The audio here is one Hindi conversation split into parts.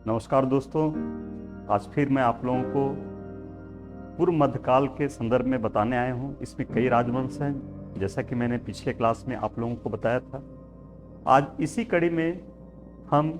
नमस्कार दोस्तों, आज फिर मैं आप लोगों को पूर्व मध्यकाल के संदर्भ में बताने आया हूँ। इसमें कई राजवंश हैं, जैसा कि मैंने पिछले क्लास में आप लोगों को बताया था। आज इसी कड़ी में हम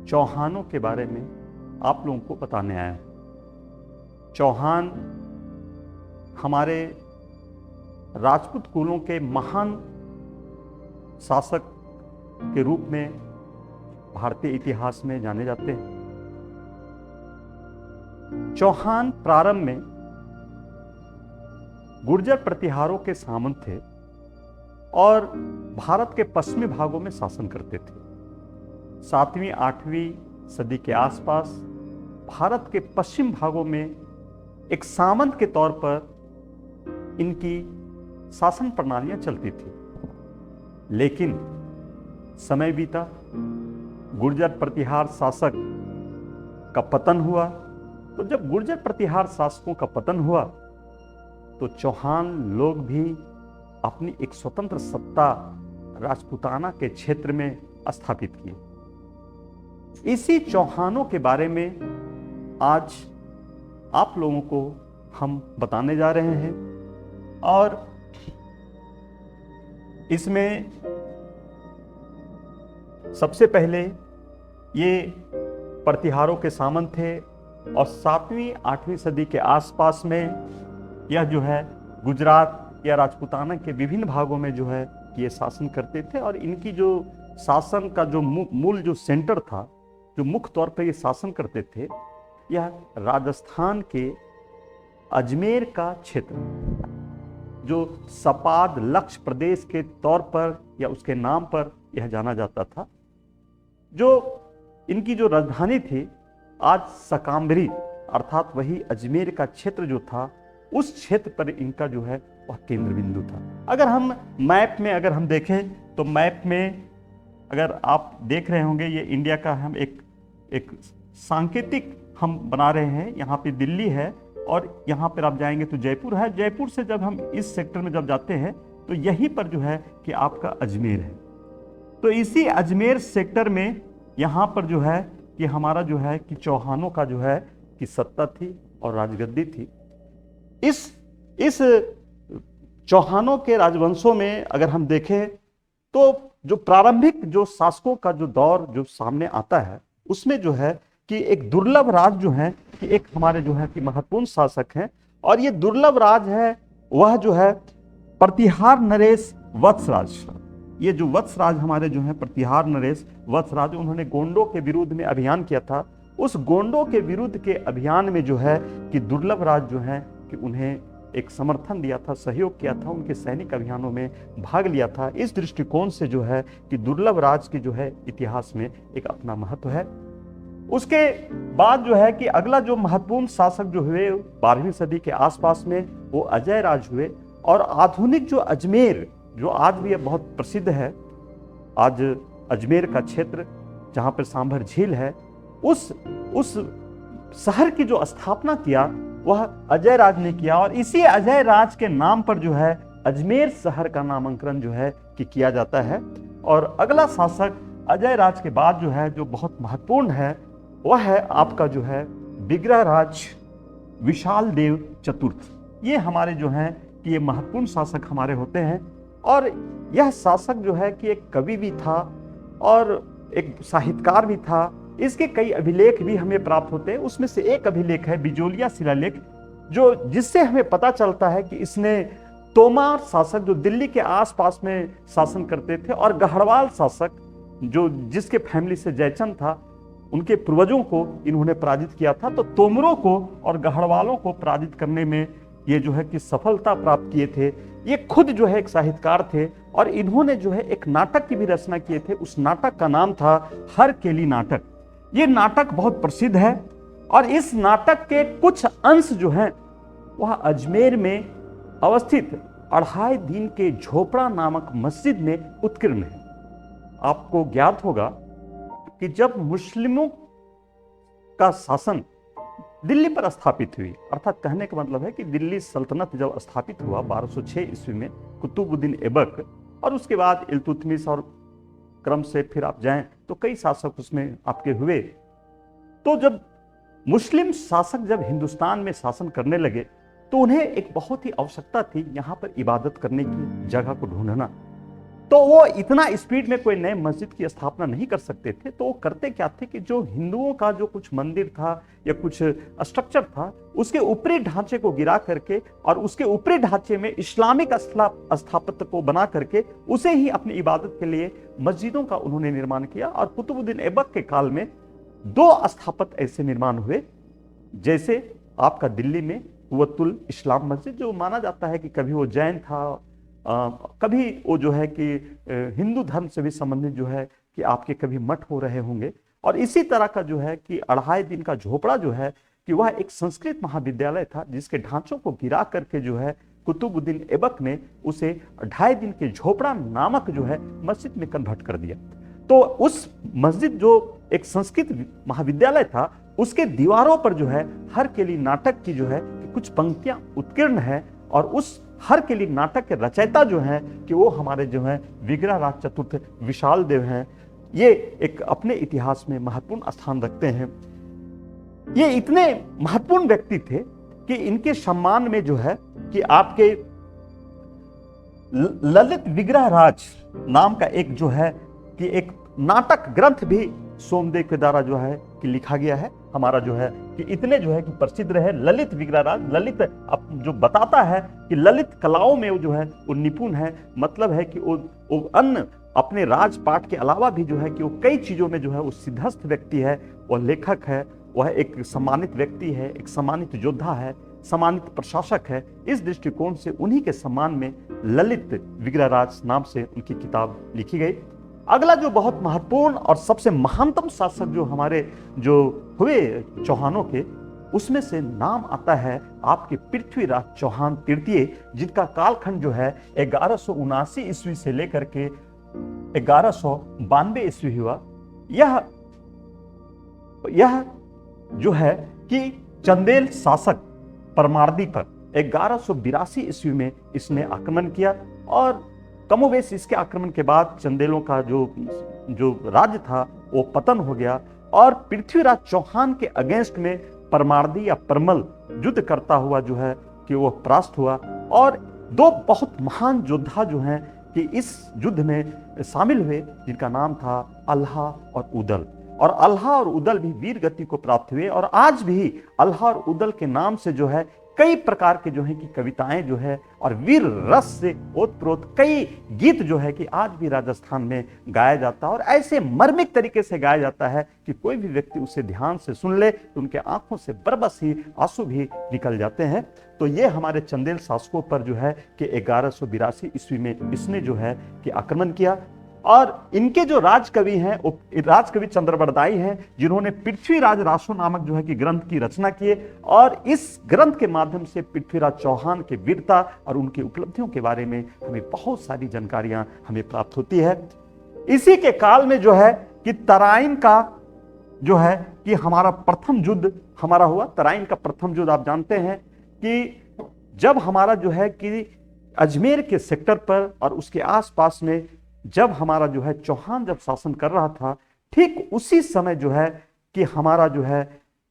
चौहानों के बारे में आप लोगों को बताने आए हैं। चौहान हमारे राजपूत कुलों के महान शासक के रूप में भारतीय इतिहास में जाने जाते हैं। चौहान प्रारंभ में गुर्जर प्रतिहारों के सामंत थे और भारत के पश्चिमी भागों में शासन करते थे। 7वीं 8वीं सदी के आसपास भारत के पश्चिम भागों में एक सामंत के तौर पर इनकी शासन प्रणालियां चलती थी। लेकिन समय बीता, गुर्जर प्रतिहार शासक का पतन हुआ। तो जब गुर्जर प्रतिहार शासकों का पतन हुआ तो चौहान लोग भी अपनी एक स्वतंत्र सत्ता राजपूताना के क्षेत्र में स्थापित की। इसी चौहानों के बारे में आज आप लोगों को हम बताने जा रहे हैं। और इसमें सबसे पहले ये प्रतिहारों के सामंत थे और 7वीं 8वीं सदी के आसपास में यह जो है गुजरात या राजपूताना के विभिन्न भागों में जो है ये शासन करते थे। और इनकी जो शासन का जो मूल जो सेंटर था, जो मुख्य तौर पर ये शासन करते थे, यह राजस्थान के अजमेर का क्षेत्र, जो सपाद लक्ष्य प्रदेश के तौर पर या उसके नाम पर यह जाना जाता था। जो इनकी जो राजधानी थी, आज सकाम्बरी अर्थात वही अजमेर का क्षेत्र जो था, उस क्षेत्र पर इनका जो है वह केंद्र बिंदु था। अगर हम मैप में अगर हम देखें तो मैप में अगर आप देख रहे होंगे, ये इंडिया का हम एक सांकेतिक हम बना रहे हैं। यहाँ पे दिल्ली है और यहाँ पर आप जाएंगे तो जयपुर है। जयपुर से जब हम इस सेक्टर में जब जाते हैं तो यहीं पर जो है कि आपका अजमेर है। तो इसी अजमेर सेक्टर में यहाँ पर जो है कि हमारा जो है कि चौहानों का जो है कि सत्ता थी और राजगद्दी थी। इस चौहानों के राजवंशों में अगर हम देखें तो जो प्रारंभिक जो शासकों का जो दौर जो सामने आता है, उसमें जो है कि एक दुर्लभ राज जो है कि एक हमारे जो है कि महत्वपूर्ण शासक हैं। और ये दुर्लभ राज है वह जो है प्रतिहार नरेश वत्सराज। ये जो वत्सराज हमारे जो है प्रतिहार नरेश वत्सराज, उन्होंने गोंडों के विरुद्ध में अभियान किया था। उस गोंडों के विरुद्ध के अभियान में जो है कि दुर्लभ राज जो है कि उन्हें एक समर्थन दिया था, सहयोग किया था, उनके सैनिक अभियानों में भाग लिया था। इस दृष्टिकोण से जो है कि दुर्लभ राज की जो है इतिहास में एक अपना महत्व है। उसके बाद जो है कि अगला जो महत्वपूर्ण शासक जो हुए 12वीं सदी के आसपास में, वो अजय राज हुए। और आधुनिक जो अजमेर, जो आज भी बहुत प्रसिद्ध है, आज अजमेर का क्षेत्र जहाँ पर सांभर झील है, उस शहर की जो स्थापना किया वह अजय राज ने किया। और इसी अजय राज के नाम पर जो है अजमेर शहर का नामकरण जो है कि किया जाता है। और अगला शासक अजय राज के बाद जो है जो बहुत महत्वपूर्ण है, वह है आपका जो है विग्रह राज विशाल देव चतुर्थ। ये हमारे जो हैं कि ये महत्वपूर्ण शासक हमारे होते हैं। और यह शासक जो है कि एक कवि भी था और एक साहित्यकार भी था। इसके कई अभिलेख भी हमें प्राप्त होते हैं। उसमें से एक अभिलेख है बिजोलिया शिलालेख, जो जिससे हमें पता चलता है कि इसने तोमार शासक जो दिल्ली के आसपास में शासन करते थे और गढ़वाल शासक जो जिसके फैमिली से जयचंद था, उनके पूर्वजों को इन्होंने पराजित किया था। तो तोमरों को और गढ़वालों को पराजित करने में ये जो है कि सफलता प्राप्त किए थे। ये खुद जो है एक साहित्यकार थे और इन्होंने जो है एक नाटक की भी रचना किए थे। उस नाटक का नाम था हरकेली नाटक। ये नाटक बहुत प्रसिद्ध है और इस नाटक के कुछ अंश जो हैं वह अजमेर में अवस्थित 2.5 दिन के झोपड़ा नामक मस्जिद में उत्कीर्ण है। आपको ज्ञात होगा कि जब मुस्लिमों का शासन दिल्ली पर स्थापित हुई, अर्थात कहने का मतलब है कि दिल्ली सल्तनत जब स्थापित हुआ 1206 ईस्वी में कुतुबुद्दीन ऐबक, और उसके बाद इल्तुतमिश और क्रम से फिर आप जाएं तो कई शासक उसमें आपके हुए। तो जब मुस्लिम शासक जब हिंदुस्तान में शासन करने लगे तो उन्हें एक बहुत ही आवश्यकता थी यहां पर इबादत करने की जगह को ढूंढना। तो वो इतना स्पीड में कोई नए मस्जिद की स्थापना नहीं कर सकते थे, तो वो करते क्या थे कि जो हिंदुओं का जो कुछ मंदिर था या कुछ स्ट्रक्चर था उसके ऊपरी ढांचे को गिरा करके और उसके ऊपरी ढांचे में इस्लामिक स्थापत्य को बना करके उसे ही अपनी इबादत के लिए मस्जिदों का उन्होंने निर्माण किया। और कुतुबुद्दीन ऐबक के काल में 2 स्थापत्य ऐसे निर्माण हुए, जैसे आपका दिल्ली में कुव्वतुल इस्लाम मस्जिद, जो माना जाता है कि कभी वो जैन था, कभी वो जो है कि हिंदू धर्म से भी संबंधित जो है कि आपके कभी मठ हो रहे होंगे। और इसी तरह का जो है कि 2.5 दिन का झोपड़ा जो है कि वह एक संस्कृत महाविद्यालय था, जिसके ढांचों को गिरा करके जो है कुतुबुद्दीन ऐबक ने उसे 2.5 दिन के झोपड़ा नामक जो है मस्जिद में कन्वर्ट कर दिया। तो उस मस्जिद जो एक संस्कृत महाविद्यालय था उसके दीवारों पर जो है हरकेली नाटक की जो है कि कुछ पंक्तियां उत्कीर्ण है, और उस हरकेली नाटक के रचयिता जो हैं कि वो हमारे जो हैं विग्रहराज चतुर्थ विशाल देव हैं। ये एक अपने इतिहास में महत्वपूर्ण स्थान रखते हैं। ये इतने महत्वपूर्ण व्यक्ति थे कि इनके सम्मान में जो है कि आपके ललित विग्रहराज नाम का एक जो है कि एक नाटक ग्रंथ भी सोमदेव के द्वारा जो है कि लिखा गया है। हमारा जो है कि इतने जो है कि प्रसिद्ध रहे ललित विग्रहराज। ललित जो बताता है कि ललित कलाओं में वो जो है वो निपुण है, मतलब है कि वो अन्य अपने राजपाट के अलावा भी जो है कि वो कई चीजों में जो है वो सिद्धस्थ व्यक्ति है, वह लेखक है, वह एक सम्मानित व्यक्ति है, एक सम्मानित योद्धा है, सम्मानित प्रशासक है। इस दृष्टिकोण से उन्हीं के सम्मान में ललित विग्रहराज नाम से उनकी किताब लिखी गई। अगला जो बहुत महत्वपूर्ण और सबसे महानतम शासक जो हमारे जो हुए चौहानों के, उसमें से नाम आता है आपके पृथ्वीराज चौहान तृतीय, जिनका कालखंड जो है 1179 ईस्वी से लेकर के 1192 ईस्वी हुआ। यह जो है कि चंदेल शासक परमार्दी पर 1182 ईस्वी में इसने आक्रमण किया, और कमोवेश इसके आक्रमण के बाद चंदेलों का जो राज्य था वो पतन हो गया, और पृथ्वीराज चौहान के अगेंस्ट में परमार्दी या परमल युद्ध करता हुआ जो है कि वो परास्त हुआ। और 2 बहुत महान योद्धा जो हैं कि इस युद्ध में शामिल हुए, जिनका नाम था अल्लाह और उदल। और अल्लाह और उदल भी वीर गति को प्राप्त हुए, और आज भी अल्लाह और उदल के नाम से जो है कई प्रकार के जो है कि कविताएं जो है और वीर रस से ओतप्रोत कई गीत जो है कि आज भी राजस्थान में गाया जाता है, और ऐसे मर्मिक तरीके से गाया जाता है कि कोई भी व्यक्ति उसे ध्यान से सुन ले तो उनके आंखों से बरबस ही आंसू भी निकल जाते हैं। तो ये हमारे चंदेल शासकों पर जो है कि 1182 ईस्वी में इसने जो है कि आक्रमण किया। और इनके जो राजकवि हैं वो राजकवि चंद्रबरदाई हैं, जिन्होंने पृथ्वीराज रासो नामक जो है कि ग्रंथ की रचना किए, और इस ग्रंथ के माध्यम से पृथ्वीराज चौहान के वीरता और उनकी उपलब्धियों के बारे में हमें बहुत सारी जानकारियां हमें प्राप्त होती है। इसी के काल में जो है कि तराइन का जो है कि हमारा प्रथम युद्ध हमारा हुआ। तराइन का प्रथम युद्ध आप जानते हैं कि जब हमारा जो है कि अजमेर के सेक्टर पर और उसके आसपास में जब हमारा जो है चौहान जब शासन कर रहा था, ठीक उसी समय जो है कि हमारा जो है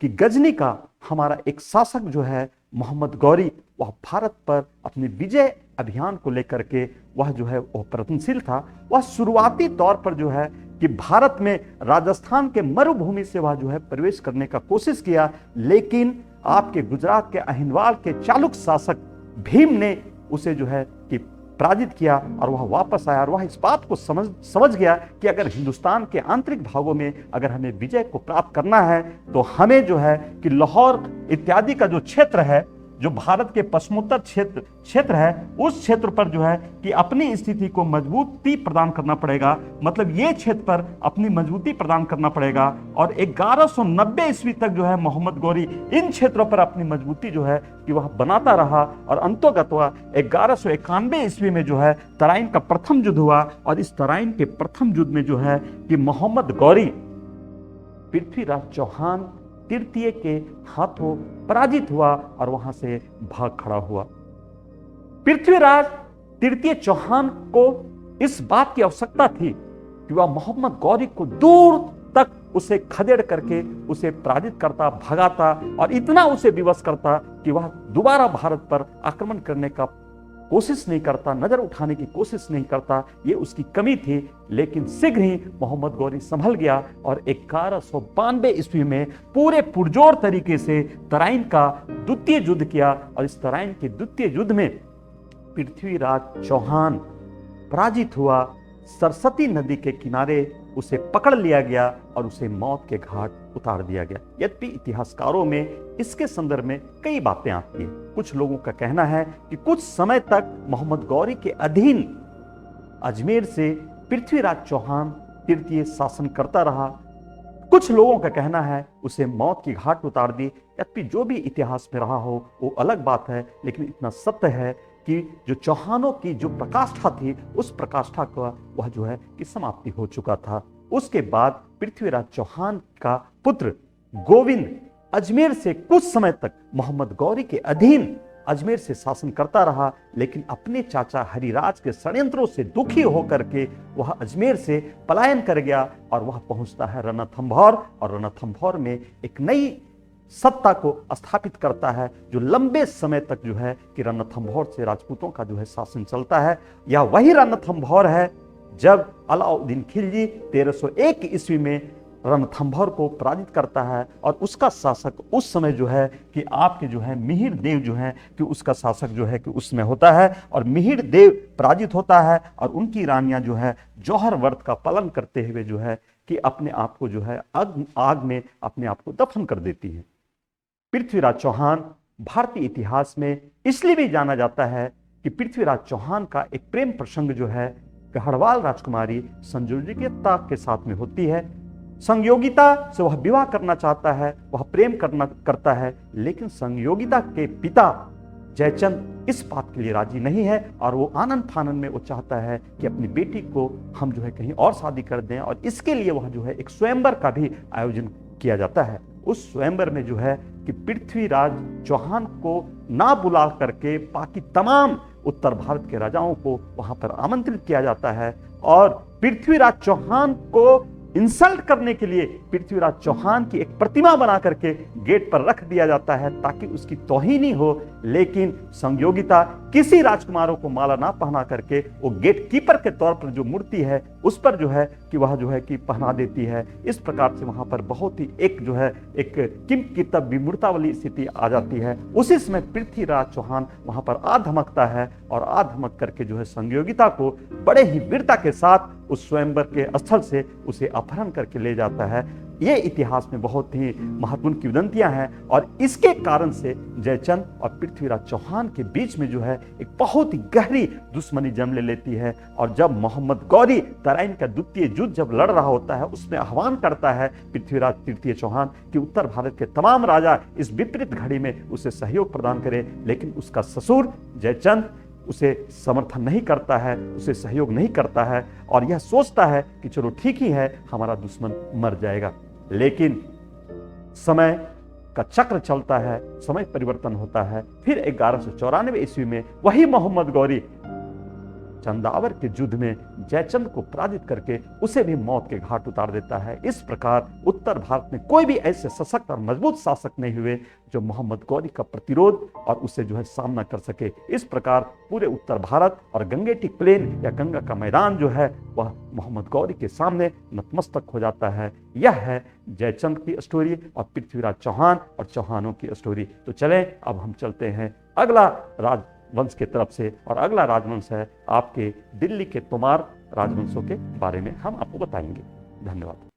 कि गजनी का हमारा एक शासक जो है मोहम्मद गौरी, वह भारत पर अपने विजय अभियान को लेकर के वह जो है वह प्रयत्नशील था। वह शुरुआती तौर पर जो है कि भारत में राजस्थान के मरुभूमि से वह जो है प्रवेश करने का कोशिश किया, लेकिन आपके गुजरात के अहिनवाल के चालुक शासक भीम ने उसे जो है कि पराजित किया, और वह वापस आया। और वह इस बात को समझ गया कि अगर हिंदुस्तान के आंतरिक भागों में अगर हमें विजय को प्राप्त करना है तो हमें जो है कि लाहौर इत्यादि का जो क्षेत्र है, जो भारत के पश्चिमोत्तर क्षेत्र है, उस क्षेत्र पर जो है कि अपनी स्थिति को मजबूती प्रदान करना पड़ेगा। मतलब ये क्षेत्र पर अपनी मजबूती प्रदान करना पड़ेगा। और 1190 ईस्वी तक जो है मोहम्मद गौरी इन क्षेत्रों पर अपनी मजबूती जो है कि वह बनाता रहा, और अंतोगत्वा 1191 ईस्वी में जो है तराइन का प्रथम युद्ध हुआ। और इस तराइन के प्रथम युद्ध में जो है कि मोहम्मद गौरी पृथ्वीराज चौहान तृतीय के हाथों पराजित हुआ और वहां से भाग खड़ा हुआ। पृथ्वीराज तृतीय चौहान को इस बात की आवश्यकता थी कि वह मोहम्मद गौरी को दूर तक उसे खदेड़ करके उसे पराजित करता, भगाता और इतना उसे विवश करता कि वह दोबारा भारत पर आक्रमण करने का कोशिश नहीं करता, नजर उठाने की कोशिश नहीं करता। ये उसकी कमी थी। लेकिन शीघ्र ही मोहम्मद गौरी संभल गया और 1192 ईस्वी में पूरे पुरजोर तरीके से तराइन का द्वितीय युद्ध किया और इस तराइन के द्वितीय युद्ध में पृथ्वीराज चौहान पराजित हुआ। सरस्वती नदी के किनारे उसे पकड़ लिया गया और उसे मौत के घाट उतार दिया गया। यद्यपि इतिहासकारों में इसके संदर्भ में कई बातें आती हैं। कुछ लोगों का कहना है कि कुछ समय तक मोहम्मद गौरी के अधीन अजमेर से पृथ्वीराज चौहान तृतीय शासन करता रहा। कुछ लोगों का कहना है उसे मौत की घाट उतार दी। यद्यपि जो भी इतिहास में रहा हो वो अलग बात है, लेकिन इतना सत्य है कि जो चौहानों की जो प्रकाष्ठा थी उस प्रकाष्ठा का वह जो है कि समाप्ति हो चुका था। उसके बाद पृथ्वीराज चौहान का पुत्र गोविंद अजमेर से कुछ समय तक मोहम्मद गौरी के अधीन अजमेर से शासन करता रहा, लेकिन अपने चाचा हरिराज के षड्यंत्रों से दुखी होकर के वह अजमेर से पलायन कर गया और वह पहुंचता है रणथंभौर और रणथंभौर में एक नई सत्ता को स्थापित करता है जो लंबे समय तक जो है कि रणथंभौर से राजपूतों का जो है शासन चलता है। यह वही रणथंभौर है जब अलाउद्दीन खिलजी 1301 ईस्वी में रणथंभौर को पराजित करता है और उसका शासक उस समय जो है कि आपके जो है मिहिर देव जो है कि उसका शासक जो है कि उसमें होता है और मिहिर देव पराजित होता है और उनकी रानियां जो है जौहर व्रत का पालन करते हुए जो है कि अपने आप को जो है आग में अपने आप को दफन कर देती है। पृथ्वीराज चौहान भारतीय इतिहास में इसलिए भी जाना जाता है कि पृथ्वीराज चौहान का एक प्रेम प्रसंग जो है गढ़वाल राजकुमारी संयोगिता के साथ में होती है। संयोगिता से वह विवाह करना चाहता है, वह प्रेम करता है, लेकिन संयोगिता के पिता जयचंद इस बात के लिए राजी नहीं है और वो आनंद फानन में वो चाहता है कि अपनी बेटी को हम जो है कहीं और शादी कर दें और इसके लिए वह जो है एक स्वयंवर का भी आयोजन किया जाता है। उस स्वयंवर में जो है कि पृथ्वीराज चौहान को ना बुला करके बाकी तमाम उत्तर भारत के राजाओं को वहां पर आमंत्रित किया जाता है और पृथ्वीराज चौहान को इंसल्ट करने के लिए पृथ्वीराज चौहान की एक प्रतिमा बना करके गेट पर रख दिया जाता है ताकि उसकी तौहीनी हो। लेकिन संयोगिता किसी राजकुमारों को माला ना पहना करके वो गेट कीपर के तौर पर जो मूर्ति है उस पर जो है कि वह जो है कि पहना देती है। इस प्रकार से वहां पर बहुत ही एक जो है एक किम की तब विमूर्ता वाली स्थिति आ जाती है। उसी समय पृथ्वीराज चौहान वहां पर आ धमकता है और आ धमक करके जो है संयोगिता को बड़े ही वीरता के साथ उस स्वयंवर के स्थल से उसे अपहरण करके ले जाता है। ये इतिहास में बहुत ही महत्वपूर्ण किंवदंतियां हैं और इसके कारण से जयचंद और पृथ्वीराज चौहान के बीच में जो है एक बहुत ही गहरी दुश्मनी जन्म ले लेती है। और जब मोहम्मद गौरी तराइन का द्वितीय युद्ध जब लड़ रहा होता है उसमें आह्वान करता है पृथ्वीराज तृतीय चौहान कि उत्तर भारत के तमाम राजा इस विपरीत घड़ी में उसे सहयोग प्रदान करें, लेकिन उसका ससुर जयचंद उसे समर्थन नहीं करता है, उसे सहयोग नहीं करता है और यह सोचता है कि चलो ठीक ही है, हमारा दुश्मन मर जाएगा। लेकिन समय का चक्र चलता है, समय परिवर्तन होता है। फिर 1194 ईस्वी में वही मोहम्मद गौरी चंदावर के युद्ध में जयचंद को पराजित करके उसे भी मौत के घाट उतार देता है। इस प्रकार उत्तर भारत में कोई भी ऐसे सशक्त और मजबूत शासक नहीं हुए जो मोहम्मद गौरी का प्रतिरोध और उसे जो है सामना कर सके। इस प्रकार पूरे उत्तर भारत और गंगेटिक प्लेन या गंगा का मैदान जो है वह मोहम्मद गौरी के सामने नतमस्तक हो जाता है। यह है जयचंद की स्टोरी और पृथ्वीराज चौहान और चौहानों की स्टोरी। तो चलें अब हम चलते हैं अगला राजवंश के तरफ से और अगला राजवंश है आपके दिल्ली के तोमार राजवंशों के बारे में हम आपको बताएंगे। धन्यवाद।